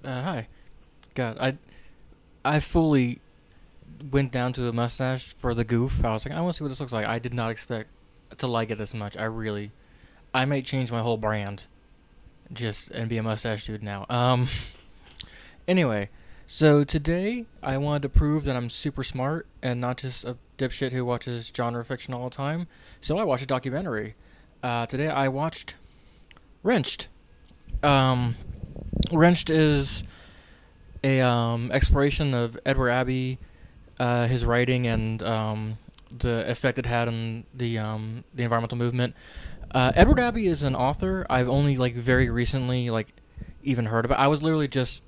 Hi. God, I fully went down to the mustache for the goof. I was like, I want to see what this looks like. I did not expect to like it this much. I might change my whole brand just and be a mustache dude now. Anyway, so today I wanted to prove that I'm super smart and not just a dipshit who watches genre fiction all the time. So I watched a documentary. Today I watched Wrenched. Um, Wrenched is a exploration of Edward Abbey, his writing, and the effect it had on the environmental movement. Edward Abbey is an author I've only like very recently even heard about. I was literally just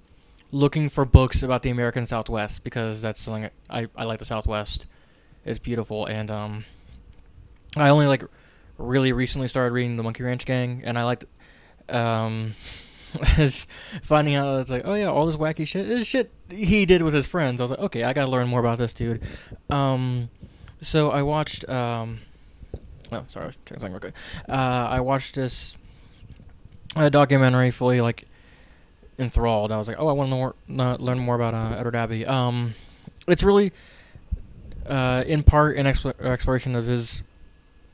looking for books about the American Southwest because that's something I like. The Southwest is beautiful, and I only really recently started reading the Monkey Ranch Gang, and I liked um, is finding out it's like, oh yeah, all this wacky shit is shit he did with his friends. I was like, okay, I gotta learn more about this dude. Um, so I watched. Oh, sorry, I was checking something real quick. I watched this documentary fully enthralled. I was like, oh, I want to learn more about Edward Abbey. It's really in part an exploration of his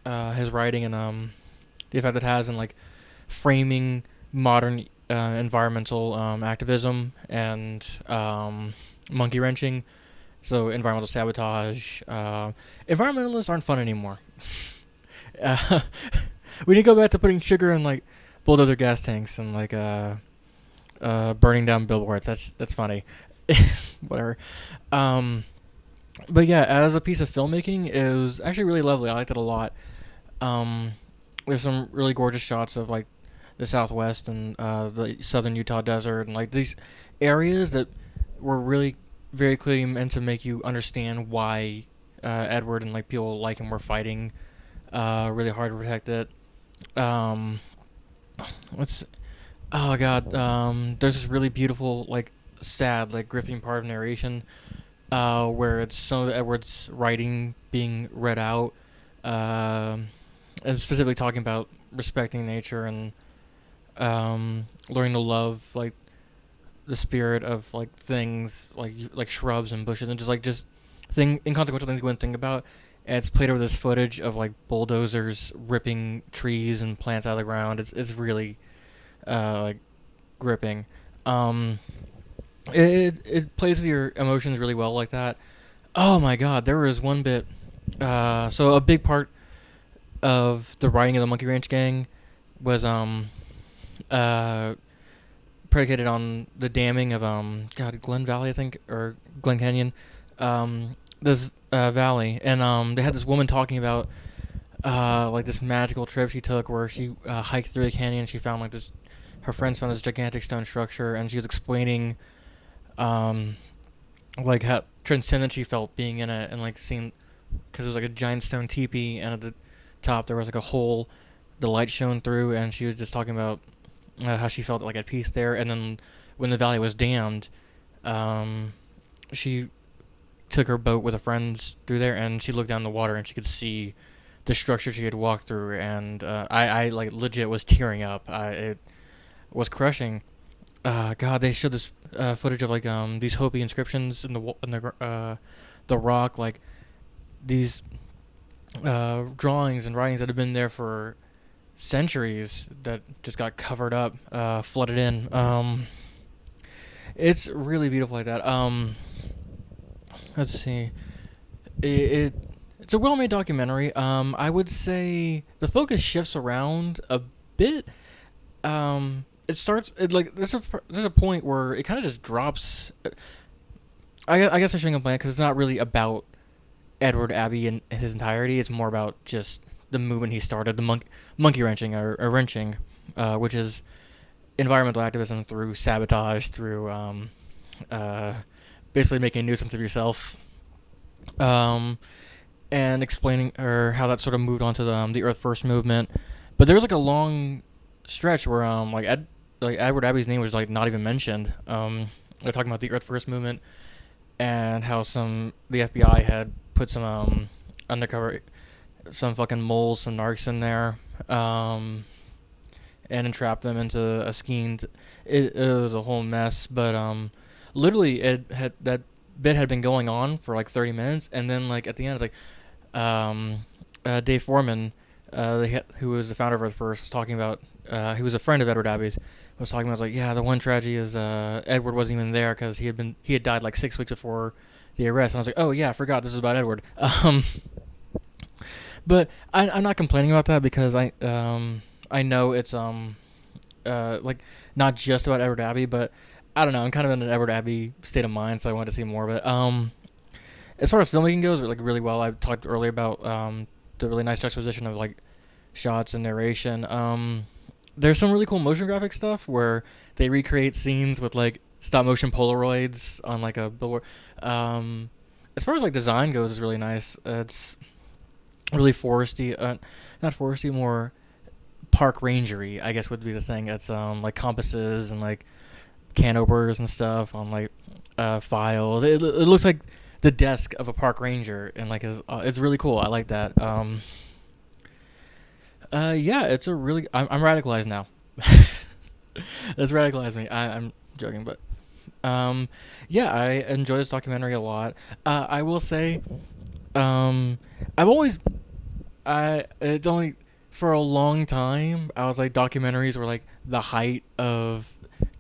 writing and the effect it has in framing modern environmental activism and monkey wrenching. So environmental sabotage. Environmentalists aren't fun anymore. uh, we need to go back to putting sugar in bulldozer gas tanks and burning down billboards. That's funny. Whatever. Um, but yeah, as a piece of filmmaking, it was actually really lovely. I liked it a lot. Um, there's some really gorgeous shots of the Southwest and the southern Utah desert and these areas that were really very clearly meant to make you understand why Edward and people like him were fighting really hard to protect it. Um, what's Oh god, there's this really beautiful sad gripping part of narration where it's some of Edward's writing being read out, um, and specifically talking about respecting nature and learning to love the spirit of things like shrubs and bushes and just thing inconsequential things you wouldn't think about. And it's played over this footage of bulldozers ripping trees and plants out of the ground. It's really like gripping. Um, it plays with your emotions really well like that. Oh my god, there was one bit. So a big part of the writing of the Monkey Ranch Gang was uh predicated on the damming of Glen Valley, I think, or Glen Canyon. This valley, and they had this woman talking about this magical trip she took where she hiked through the canyon. She found this her friends found this gigantic stone structure, and she was explaining um how transcendent she felt being in it, and seeing because it was a giant stone teepee, and at the top there was a hole the light shone through, and she was just talking about how she felt at peace there. And then when the valley was dammed, she took her boat with her friends through there, and she looked down the water and she could see the structure she had walked through, and I legit was tearing up. It was crushing. God, they showed this footage of these Hopi inscriptions in the rock, these drawings and writings that had been there for centuries that just got covered up, flooded in. It's really beautiful like that. Let's see. It it's a well-made documentary. I would say the focus shifts around a bit. It starts there's a point where it kind of just drops. I guess I shouldn't complain because it's not really about Edward Abbey in his entirety. It's more about just the movement he started, the monkey wrenching or wrenching, which is environmental activism through sabotage, through uh, basically making a nuisance of yourself, um, and explaining or how that sort of moved on to the Earth First movement. But there was a long stretch where Edward Abbey's name was not even mentioned. They're talking about the Earth First movement and how the FBI had put some undercover some fucking moles, some narcs in there, and entrap them into a scheme. It was a whole mess, but literally it had that bit had been going on for like 30 minutes, and then like at the end, it's like Dave Foreman, who was the founder of Earth First, was talking about. He was a friend of Edward Abbey's. Was talking about like, yeah, the one tragedy is Edward wasn't even there because he had died like 6 weeks before the arrest. And I was like, oh yeah, I forgot this was about Edward. But I'm not complaining about that because I know it's like not just about Edward Abbey, but I don't know. I'm kind of in an Edward Abbey state of mind, so I wanted to see more of it. As far as filmmaking goes, like really well. I talked earlier about the really nice juxtaposition of like shots and narration. There's some really cool motion graphic stuff where they recreate scenes with like stop motion Polaroids on like a billboard. As far as like design goes, it's really nice. It's really foresty, not foresty, more park rangery, I guess would be the thing. It's like compasses and like canopers and stuff on like files. It looks like the desk of a park ranger, and like it's really cool. I like that. Yeah, it's a really. I'm radicalized now. That's radicalized me. I'm joking, but yeah, I enjoy this documentary a lot. I will say, I've always, I it's only for a long time. I was like documentaries were like the height of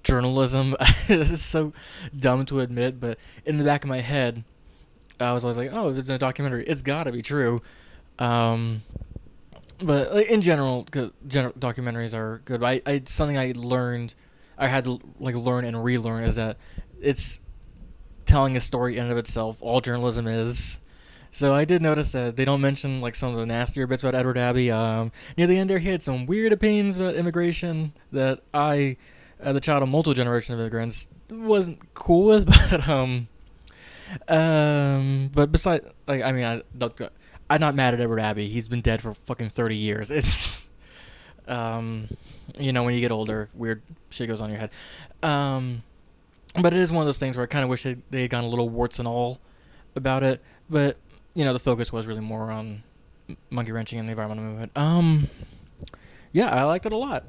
journalism. This is so dumb to admit, but in the back of my head, I was always like, oh, there's a documentary. It's got to be true. Um, but like, in general, documentaries are good. But something I learned, I had to like learn and relearn is that it's telling a story in and of itself. All journalism is. So I did notice that they don't mention like some of the nastier bits about Edward Abbey. Near the end there, he had some weird opinions about immigration that I, the child of multiple generations of immigrants, wasn't cool with. But besides, like, I mean, I'm not mad at Edward Abbey. He's been dead for fucking 30 years. It's, when you get older, weird shit goes on in your head. But it is one of those things where I kind of wish they had gone a little warts and all about it. But the focus was really more on monkey wrenching and the environmental movement. Yeah, I liked it a lot.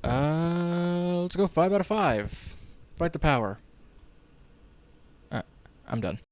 Let's go 5 out of 5. Fight the power. I'm done.